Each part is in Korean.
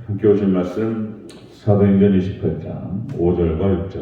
함께 오신 말씀 사도행전 28장 5절과 6절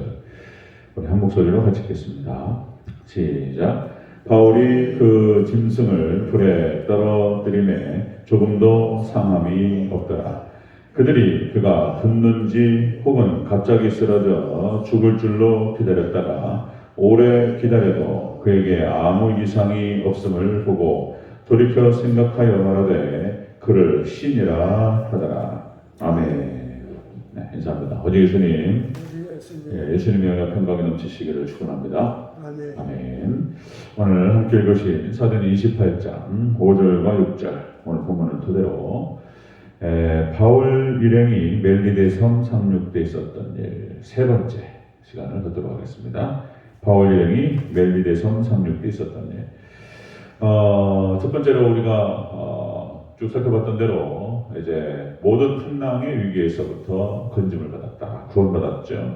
우리 한 목소리로 같이 읽겠습니다. 시작. 바울이 그 짐승을 불에 떨어뜨리매 조금도 상함이 없더라. 그들이 그가 죽는지 혹은 갑자기 쓰러져 죽을 줄로 기다렸다가 오래 기다려도 그에게 아무 이상이 없음을 보고 돌이켜 생각하여 말하되 그를 신이라 하더라. 아멘. 네, 인사합니다. 오직 예수님, 예수님의 은혜와 평강이 넘치시기를 축원합니다. 아멘. 아멘. 오늘 함께 읽으신 사도행전 28장 5절과 6절 오늘 본문을 토대로 바울 일행이 멜리데 섬 상륙대에 있었던 일 세 번째 시간을 갖도록 하겠습니다. 바울 일행이 멜리데 섬 상륙대에 있었던 일. 첫 번째로 우리가 쭉 살펴봤던 대로 이제 모든 풍랑의 위기에서부터 건짐을 받았다, 구원받았죠.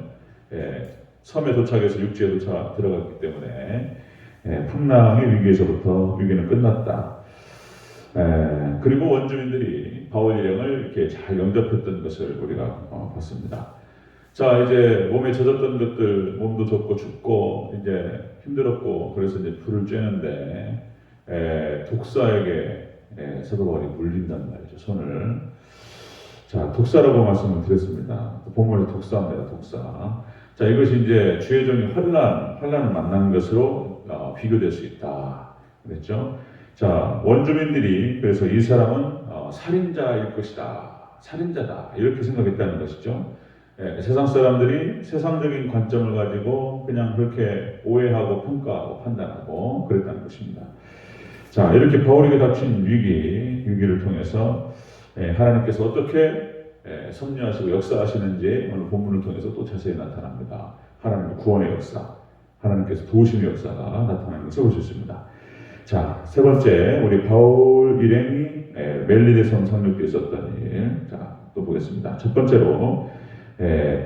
섬에 도착해서 육지에 들어갔기 때문에 풍랑의 위기에서부터 위기는 끝났다. 그리고 원주민들이 바울 일행을 이렇게 잘 영접했던 것을 우리가 봤습니다. 자, 이제 몸에 젖었던 것들, 몸도 젖고 춥고 이제 힘들었고 그래서 이제 불을 쬐는데 독사에게 사도 바울이 물린단 말이죠. 손을. 자, 독사라고 말씀을 드렸습니다. 본문에 독사입니다. 독사. 자, 이것이 이제 주의 종이 환란을 만난 것으로 비교될 수 있다. 그랬죠. 자, 원주민들이 그래서 이 사람은 살인자일 것이다. 살인자다. 이렇게 생각했다는 것이죠. 세상 사람들이 세상적인 관점을 가지고 그냥 그렇게 오해하고 평가하고 판단하고 그랬다는 것입니다. 자, 이렇게 바울에게 닥친 위기를 통해서 하나님께서 어떻게 섭리하시고 역사하시는지 오늘 본문을 통해서 또 자세히 나타납니다. 하나님의 구원의 역사, 하나님께서 도우심의 역사가 나타나는 것을 볼 수 있습니다. 자, 세 번째, 우리 바울 일행이 멜리데 섬 상륙대에 있었던 일. 자, 또 보겠습니다. 첫 번째로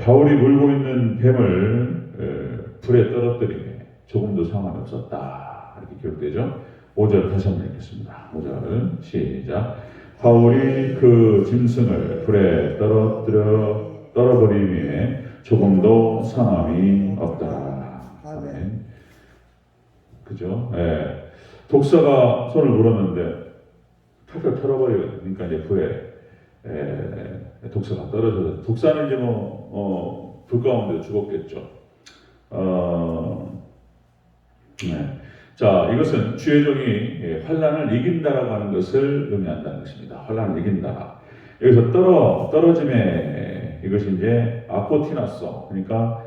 바울이 물고 있는 뱀을 불에 떨어뜨리며 조금도 상함이 없었다. 이렇게 기록되죠. 5절 다시 한번 읽겠습니다. 5절 시작. 바울이 그 짐승을 불에 떨어버리며 조금도 상함이 없더라. 아멘. 그죠? 독사가 손을 물었는데 탁탁 털어버리니까 이제 불에 독사가 떨어져서 독사는 이제 불 가운데 죽었겠죠. 네. 자, 이것은 주의 종이 환란을 이긴다라고 하는 것을 의미한다는 것입니다. 환란을 이긴다. 여기서 떨어짐에 이것이 이제 아포티나소, 그러니까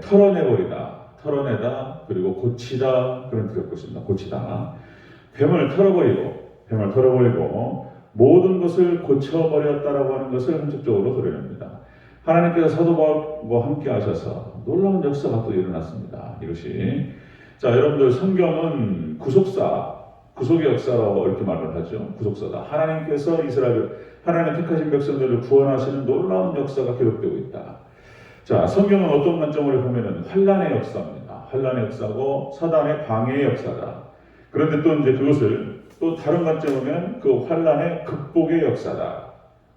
털어내다, 그리고 고치다, 그런 뜻을 갖고 있습니다. 고치다. 뱀을 털어버리고 모든 것을 고쳐버렸다라고 하는 것을 한쪽적으로 드러냅니다. 하나님께서 사도 바울과 함께 하셔서 놀라운 역사가 또 일어났습니다. 이것이. 자, 여러분들 성경은 구속의 역사라고 이렇게 말을 하죠. 구속사다. 하나님께서 하나님 택하신 백성들을 구원하시는 놀라운 역사가 기록되고 있다. 자, 성경은 어떤 관점으로 보면은 환란의 역사입니다. 환란의 역사고 사단의 방해의 역사다. 그런데 또 이제 그것을 또 다른 관점으로 보면 그 환란의 극복의 역사다.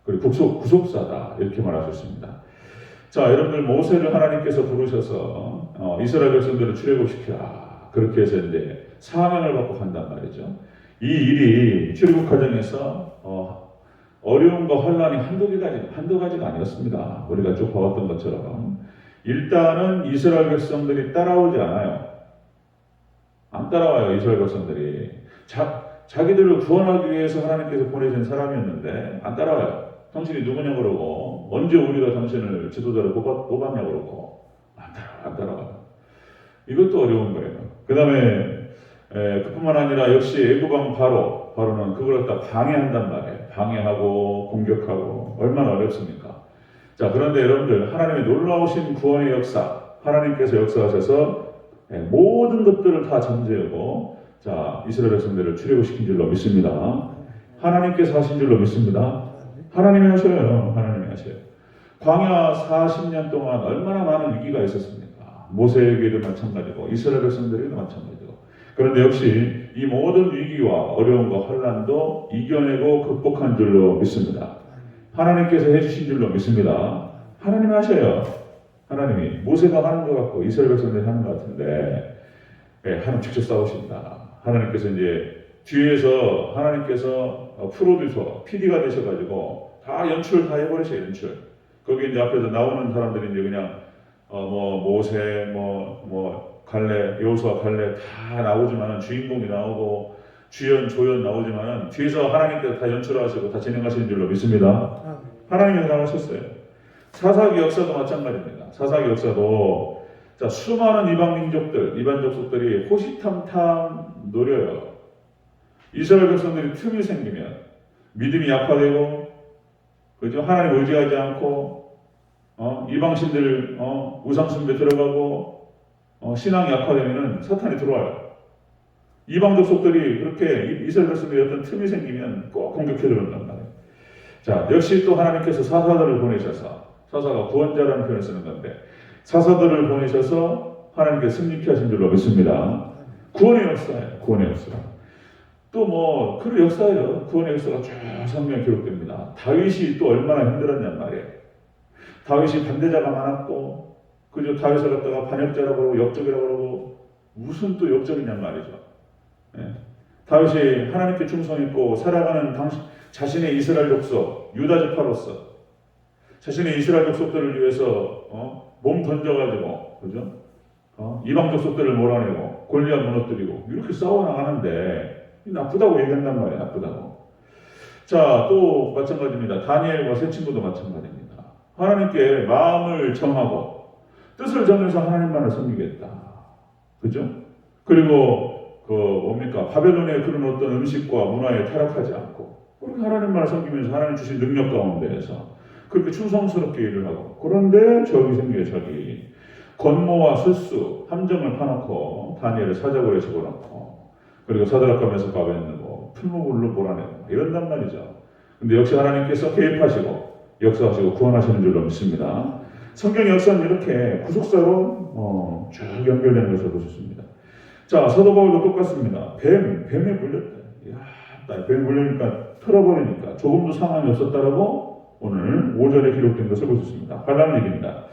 그리고 구속사다. 이렇게 말할 수 있습니다. 자, 여러분들 모세를 하나님께서 부르셔서 이스라엘 백성들을 출애굽시키라. 그렇게 해서 이제 사명을 받고 간단 말이죠. 이 일이 출애굽 과정에서 어려움과 환란이 한두 가지가 아니었습니다. 우리가 쭉 봐왔던 것처럼 일단은 이스라엘 백성들이 따라오지 않아요. 안 따라와요. 이스라엘 백성들이 자기들을 구원하기 위해서 하나님께서 보내신 사람이었는데 안 따라와요. 당신이 누구냐 그러고 언제 우리가 당신을 지도자로 뽑았냐 그러고 안 따라와요. 이것도 어려운 거예요. 그 다음에 그뿐만 아니라 역시 애국왕 바로는 그걸 갖다 방해한단 말이에요. 방해하고 공격하고 얼마나 어렵습니까? 자, 그런데 여러분들 하나님의 놀라우신 구원의 역사, 하나님께서 역사하셔서 모든 것들을 다 잠재우고 자, 이스라엘 백성들을 출애굽시킨 줄로 믿습니다. 하나님께서 하신 줄로 믿습니다. 하나님이 하셔요. 광야 40년 동안 얼마나 많은 위기가 있었습니까? 모세에게도 마찬가지고 이스라엘 백성들에게도 마찬가지고. 그런데 역시 이 모든 위기와 어려움과 환란도 이겨내고 극복한 줄로 믿습니다. 하나님께서 해주신 줄로 믿습니다. 하나님이 하셔요. 하나님이 모세가 하는 것 같고 이스라엘 백성들이 하는 것 같은데 하나님 직접 싸우신다. 하나님께서 이제 뒤에서 하나님께서 프로듀서, PD가 되셔가지고 다 연출 다 해버리세요. 연출. 거기 이제 앞에서 나오는 사람들이 이제 그냥 뭐 모세, 뭐 갈렙, 여호수아, 갈렙 다 나오지만은 주인공이 나오고 주연, 조연 나오지만은 뒤에서 하나님께서 다 연출하시고 다 진행하시는 줄로 믿습니다. 하나님이 나오셨어요. 사사기 역사도 마찬가지입니다. 사사기 역사도 자, 수많은 이방 민족들, 이방 족속들이 호시탐탐 노려요. 이스라엘 백성들이 틈이 생기면 믿음이 약화되고, 그죠? 하나님 의지하지 않고, 이방신들, 우상숭배 들어가고, 신앙이 약화되면은 사탄이 들어와요. 이방 족속들이 그렇게 이스라엘 백성들이 어떤 틈이 생기면 꼭 공격해 들어온단 말이에요. 자, 역시 또 하나님께서 사사들을 보내셔서, 사사가 구원자라는 표현을 쓰는 건데, 사사들을 보내셔서 하나님께서 승리케 하신 줄로 믿습니다. 구원의 역사예요. 구원의 역사. 또 뭐 그 역사예요. 구원의 역사가 쭉 성경에 기록됩니다. 다윗이 또 얼마나 힘들었냔 말이에요. 다윗이 반대자가 많았고, 그죠? 다윗을 갖다가 반역자라고 그러고 역적이라고 그러고 무슨 또 역적이냔 말이죠. 예. 다윗이 하나님께 충성했고 살아가는 자신의 이스라엘 족속 유다 지파로서 자신의 이스라엘 족속들을 위해서 몸 던져가지고, 그죠? 이방 족속들을 몰아내고 골리앗 무너뜨리고 이렇게 싸워나가는데 나쁘다고 얘기한단 말이에요. 나쁘다고. 자, 또 마찬가지입니다. 다니엘과 세 친구도 마찬가지입니다. 하나님께 마음을 정하고 뜻을 정해서 하나님만을 섬기겠다. 그죠? 그리고 뭡니까? 바벨론의 그런 어떤 음식과 문화에 타락하지 않고 그렇게 하나님만을 섬기면서 하나님 주신 능력 가운데에서 그렇게 충성스럽게 일을 하고, 그런데 적이 생겨요. 적이 권모와 술수 함정을 파놓고 다니엘을 사자고에 집어넣고, 그리고 사드락과 메삭과 아벤느고 풀무불로 몰아내고 이런단 말이죠. 근데 역시 하나님께서 개입하시고 역사하시고 구원하시는 줄로 믿습니다. 성경의 역사는 이렇게 구속사로 쭉 연결되는 것을 보셨습니다. 자, 사도 바울도 똑같습니다. 뱀에 물렸다. 이야, 뱀에 물리니까 털어버리니까 조금도 상관이 없었다라고 오늘 5절에 기록된 것을 보셨습니다. 환란 얘기입니다.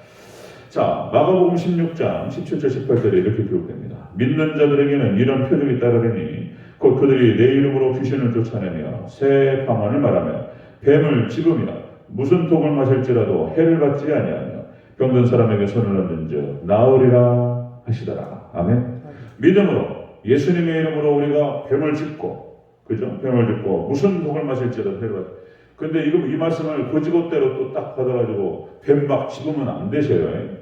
자, 마가복음 16장 17절 18절에 이렇게 기록됩니다. 믿는 자들에게는 이런 표적이 따르리니 곧 그들이 내 이름으로 귀신을 쫓아내며 새 방언을 말하며 뱀을 집으며 무슨 독을 마실지라도 해를 받지 아니하며 병든 사람에게 손을 얹은즉 나으리라 하시더라. 아멘. 믿음으로 예수님의 이름으로 우리가 뱀을 짚고, 그죠? 뱀을 짚고 무슨 독을 마실지라도 해를 받지. 근데 이 말씀을 고지고대로 또 딱 받아가지고 뱀 막 집으면 안 되셔요.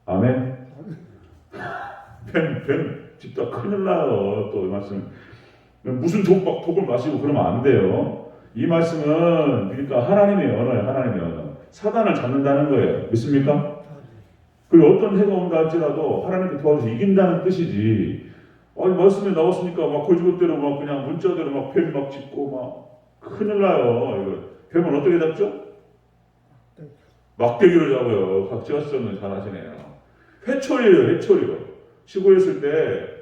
아멘. 뱀 집다 큰일 나요. 또 이 말씀 무슨 독을 마시고 그러면 안 돼요. 이 말씀은 그러니까 하나님의 언어예요. 하나님의 언어. 사단을 잡는다는 거예요. 믿습니까? 그리고 어떤 해가 온다 할지라도 하나님께 도와줘서 이긴다는 뜻이지. 말씀에 나왔으니까 막 고지고대로 막 그냥 문자대로 막 뱀 막 짚고 막 큰일 나요. 이거 뱀은 어떻게 잡죠? 막대기로 잡아요. 박지화 씨는 잘 하시네요. 회초리로. 시골에 있을 때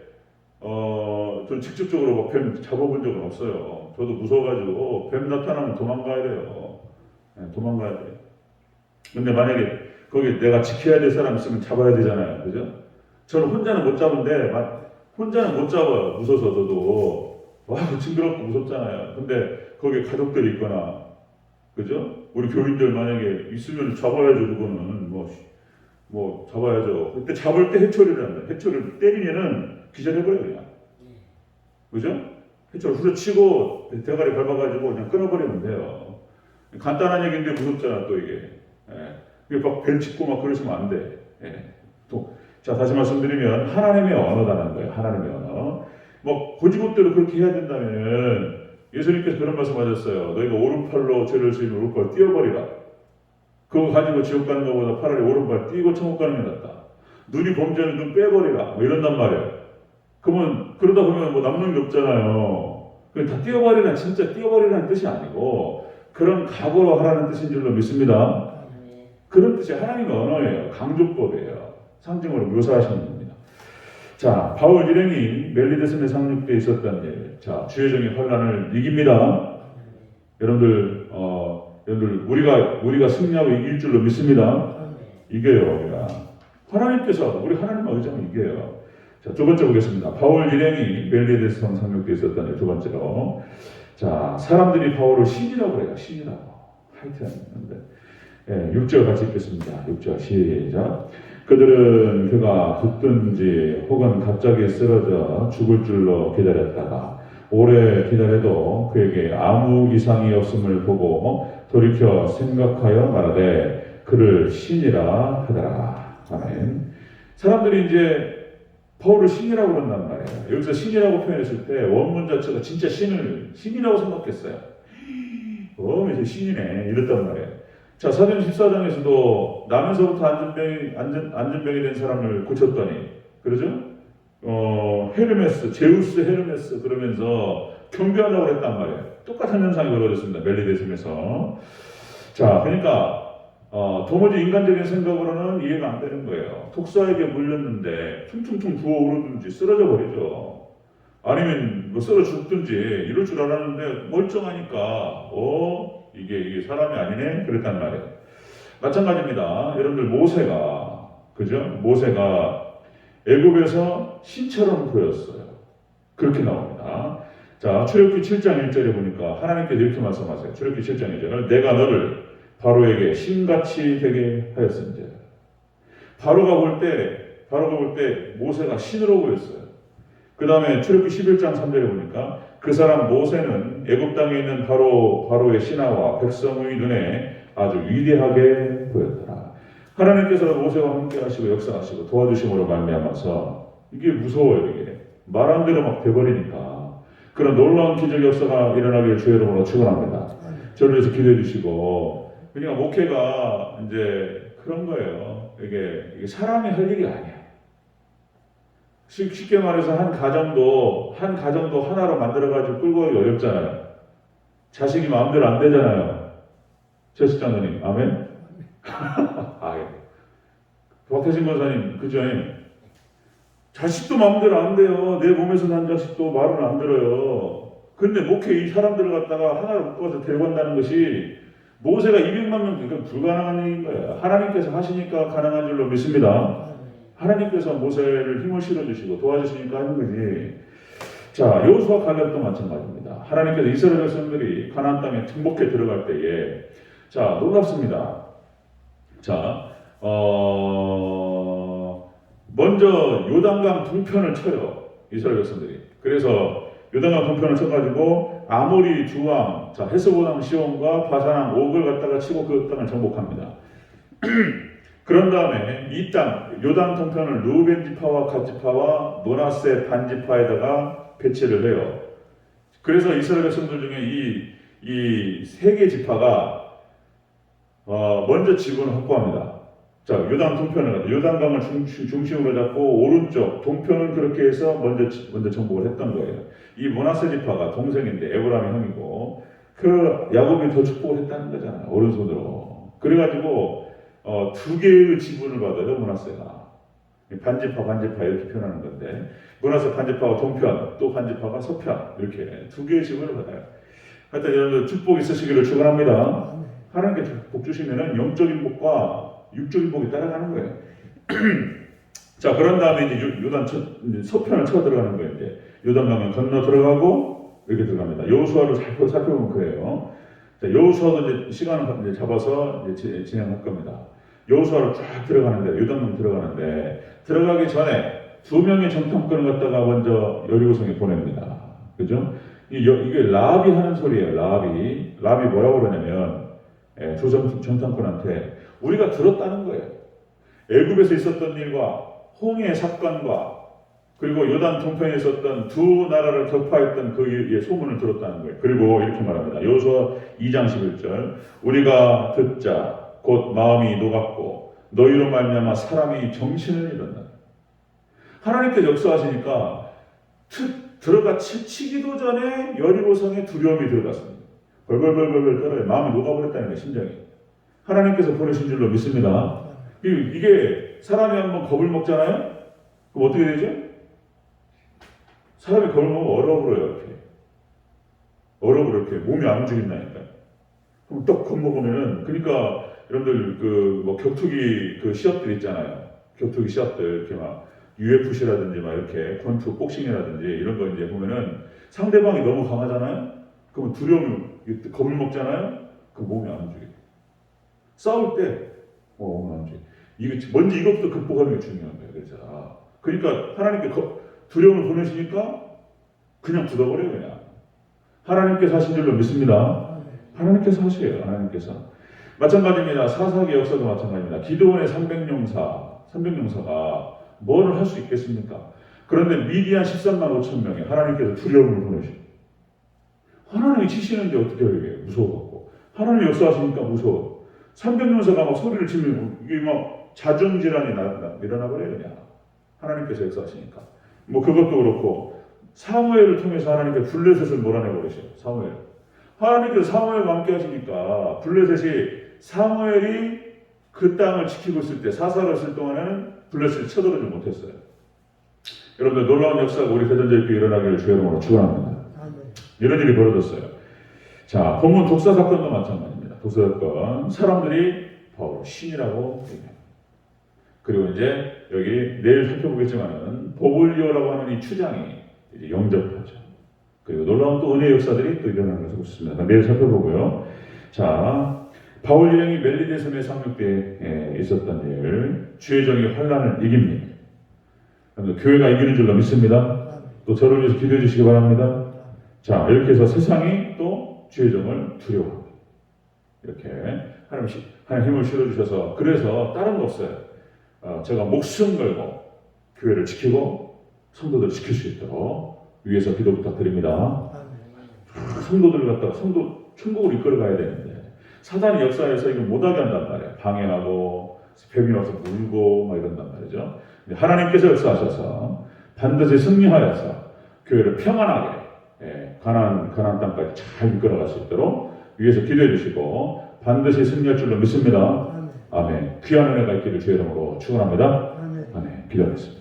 전 직접적으로 막 뱀 잡아본 적은 없어요. 저도 무서워가지고 뱀 나타나면 도망가야 돼요. 네, 도망가야 돼요. 근데 만약에 거기 내가 지켜야 될 사람 있으면 잡아야 되잖아요. 그죠? 저는 혼자는 못 잡은데 혼자는 못 잡아요. 무서워서 저도. 와, 징그럽고 무섭잖아요. 근데 거기에 가족들이 있거나, 그죠? 우리 교인들 만약에 있으면 잡아야죠. 그거는 뭐 잡아야죠. 그때 잡을 때 해초리를 한다. 해초리를 때리면은 기절해버려요. 그냥. 그죠? 해초리 후려치고 대가리 밟아가지고 그냥 끊어버리면 돼요. 간단한 얘기인데 무섭잖아. 또 이게. 이게 막 벨 짚고 막 그러시면 안 돼. 자, 다시 말씀드리면 하나님의 언어다는 거예요. 하나님의 언어. 뭐 고지고대로 그렇게 해야 된다면 예수님께서 그런 말씀하셨어요. 너희가 오른팔로 죄를 지으면 오른팔 띄어버리라. 그거 가지고 지옥 가는 것보다 차라리 오른발 띄고 천국 가는 게 낫다. 눈이 범죄하면 눈 빼버리라. 뭐 이런단 말이에요. 그러면 그러다 보면 뭐 남는 게 없잖아요. 다 띄어버리라. 진짜 띄어버리라는 뜻이 아니고 그런 각오로 하라는 뜻인 줄로 믿습니다. 그런 뜻이 하나님의 언어예요. 강조법이에요. 상징으로 묘사하시는 겁니다. 자, 바울 일행이 멜리데스의 상륙대에 있었던 일. 자, 주의 종이 환란을 이깁니다. 여러분들 여러분들 우리가 승리하고 이길 줄로 믿습니다. 이겨요. 우리가 하나님께서 우리 하나님만 의지하면 이겨요. 자, 두 번째 보겠습니다. 바울 일행이 멜리데스 성 상륙교에 있었던 두 번째로, 자, 사람들이 바울을 신이라고 해요. 신이라고 하여튼 하는데, 6절 같이 읽겠습니다. 6절 시작. 그들은 그가 죽든지 혹은 갑자기 쓰러져 죽을 줄로 기다렸다가 오래 기다려도 그에게 아무 이상이 없음을 보고 돌이켜 생각하여 말하되 그를 신이라 하더라. 아멘. 사람들이 이제 바울을 신이라고 그런단 말이에요. 여기서 신이라고 표현했을 때 원문 자체가 진짜 신이라고 생각했어요. 이제 신이네 이랬단 말이에요. 자, 사도행 14장에서도 나면서부터 안전병이 된 사람을 고쳤더니, 그러죠? 헤르메스, 제우스 헤르메스 그러면서 경배하려고 그랬단 말이에요. 똑같은 현상이 벌어졌습니다. 멜리데섬에서. 자, 그러니까 도무지 인간적인 생각으로는 이해가 안 되는 거예요. 독사에게 물렸는데 퉁퉁퉁 부어오르든지 쓰러져 버리죠. 아니면 뭐 쓰러 죽든지 이럴 줄 알았는데 멀쩡하니까 이게 사람이 아니네 그랬단 말이에요. 마찬가지입니다. 여러분들 모세가 그죠? 모세가 애굽에서 신처럼 보였어요. 그렇게 나옵니다. 자, 출애굽기 7장 1절에 보니까 하나님께서 이렇게 말씀하세요. 출애굽기 7장 1절 내가 너를 바로에게 신같이 되게 하였은지. 바로가 볼 때 모세가 신으로 보였어요. 그 다음에 출애굽기 11장 3절에 보니까 그 사람 모세는 애굽 땅에 있는 바로의 신하와 백성의 눈에 아주 위대하게 보였더라. 하나님께서 모세와 함께 하시고 역사하시고 도와주심으로 말미암아서 이게 무서워요. 이게 말한 대로 막 돼버리니까 그런 놀라운 기적 역사가 일어나길 주의 이름으로 축원합니다. 저를 위해서 기도해 주시고. 그러니까 목회가 이제 그런 거예요. 이게 사람이 할 일이 아니야. 쉽게 말해서 한 가정도 하나로 만들어가지고 끌고 가기 어렵잖아요. 자식이 마음대로 안 되잖아요. 최수장님, 아멘? 박태신 권사님, 그죠? 자식도 마음대로 안 돼요. 내 몸에서 난 자식도 말은 안 들어요. 근데 목회 이 사람들을 갖다가 하나로 묶어서 데리고 간다는 것이 모세가 200만 명, 그건 불가능한 일인 거예요. 하나님께서 하시니까 가능한 줄로 믿습니다. 하나님께서 모세를 힘을 실어주시고 도와주시니까 하는 거지. 자, 여호수아 갈렙도 마찬가지입니다. 하나님께서 이스라엘 백성들이 가나안 땅에 정복해 들어갈 때에, 자, 놀랍습니다. 자, 먼저 요단강 동편을 쳐요. 이스라엘 백성들이. 그래서 요단강 동편을 쳐가지고 아모리 두 왕, 자, 헤스본 왕 시온과 바산 왕 옥을 갖다가 치고 그 땅을 정복합니다. 그런 다음에 이 땅, 요단 동편을 루벤 지파와 갓 지파와 므낫세 반 지파에다가 배치를 해요. 그래서 이스라엘 백성들 중에 이 세 개 지파가 먼저 지분을 확보합니다. 자, 요단 동편을 요단강을 중심으로 잡고 오른쪽 동편은 그렇게 해서 먼저 정복을 했던 거예요. 이 므낫세 지파가 동생인데 에브라임의 형이고 그 야곱이 더 축복을 했다는 거잖아요. 오른손으로. 그래가지고 두 개의 지분을 받아요. 므낫세가 반지파 이렇게 표현하는 건데 므낫세 반지파가 동편 또 반지파가 서편 이렇게 두 개의 지분을 받아요. 하여튼 여러분들 축복 있으시기를 축원합니다. 하나님께 복 주시면은 영적인 복과 육적인 복이 따라가는 거예요. 자, 그런 다음에 이제 요단 서편을 쳐 들어가는 거예요. 이제 요단강을 건너 들어가고 이렇게 들어갑니다. 여호수아를 살펴보면 그래요. 자, 여호수아도 이제 시간을 이제 잡아서 이제 진행할 겁니다. 여호수아로 쫙 들어가는데 요단강 들어가는데 들어가기 전에 두 명의 정탐꾼을 갖다가 먼저 여리고성에 보냅니다. 그죠? 이게 라합이 하는 소리예요. 라합이 뭐라고 그러냐면 두 정탐꾼한테 우리가 들었다는 거예요. 애굽에서 있었던 일과 홍해 사건과 그리고 요단 동편에 있었던 두 나라를 격파했던 그 소문을 들었다는 거예요. 그리고 이렇게 말합니다. 여호수아 2장 11절 우리가 듣자 곧 마음이 녹았고 너희로 말미암아 사람이 정신을 잃었다. 하나님께서 역사하시니까 들어가 치기도 전에 여리고성에 두려움이 들어갔습니다. 벌벌벌벌 떨어요. 마음이 녹아버렸다는 거예요. 심장이. 하나님께서 보내신 줄로 믿습니다. 이게 사람이 한번 겁을 먹잖아요? 그럼 어떻게 되죠? 사람이 겁을 먹으면 얼어버려요. 이렇게. 얼어버려 이렇게 몸이 안 움직인다니까요. 그럼 딱 건너보면은, 그러니까 여러분들 그 뭐 격투기 그 시합들 있잖아요. 격투기 시합들 이렇게 막 UFC라든지 막 이렇게 권투, 복싱이라든지 이런 거 이제 보면은 상대방이 너무 강하잖아요. 그러면 두려움, 겁을 먹잖아요. 그 몸이 안 움직여. 싸울 때 몸이 안 움직여. 이거 먼저 이것부터 극복하는 게 중요한 거예요. 그래서 그러니까 하나님께 두려움을 보내시니까 그냥 굳어버려요. 그냥 하나님께서 하신 줄로 믿습니다. 하나님께서 하셔요. 하나님께서. 마찬가지입니다. 사사기 역사도 마찬가지입니다. 기드온의 300용사가 뭐를 할 수 있겠습니까? 그런데 미디안 13만 5천 명에 하나님께서 두려움을 보내시고, 하나님이 치시는데 어떻게 하게 무서워갖고, 하나님이 역사하시니까 무서워. 300용사가 막 소리를 치면 이게 막 자정질환이 일어나 버려요. 그냥 하나님께서 역사하시니까. 뭐 그것도 그렇고 사무엘을 통해서 하나님께 블레셋을 몰아내 버리셔요. 사무엘. 하나님께서 사무엘과 함께 하시니까 블레셋이, 사무엘이 그 땅을 지키고 있을 때, 사사를 쓸 동안에는 블레셋이 쳐들어오지 못했어요. 여러분들 놀라운 역사가 우리 대전제일교회 일어나기를 주의 이름으로 축원합니다. 이런 일이 벌어졌어요. 자, 본문 독사 사건도 마찬가지입니다. 독사 사건, 사람들이 바로 신이라고 얘기합니다. 그리고 이제 여기 내일 살펴보겠지만은 보블리오라고 하는 이 추장이 이제 영접하죠. 그리고 놀라운 또 은혜의 역사들이 또 일어나는 것을 볼 수 있습니다. 내일 살펴보고요. 자, 바울 일행이 멜리데 섬의 상륙대에 있었던 일, 주의 종이 환란을 이깁니다. 교회가 이기는 줄로 믿습니다. 또 저를 위해서 기도해 주시기 바랍니다. 자, 이렇게 해서 세상이 또 주의 종을 두려워합니다. 이렇게 하나님 힘을 실어주셔서, 그래서 다른 거 없어요. 제가 목숨 걸고 교회를 지키고 성도들을 지킬 수 있도록 위에서 기도 부탁드립니다. 성도들을 갖다가 천국으로 이끌어 가야 되는데 사단이 역사에서 이거 못하게 한단 말이에요. 방해하고 뱀이 와서 물고 막 이런단 말이죠. 하나님께서 역사하셔서 반드시 승리하여서 교회를 평안하게 가나안 땅까지 잘 이끌어갈 수 있도록 위에서 기도해 주시고 반드시 승리할 줄로 믿습니다. 아멘. 귀한 은혜가 있기를 주의 이름으로 축원합니다. 아멘. 기도하겠습니다.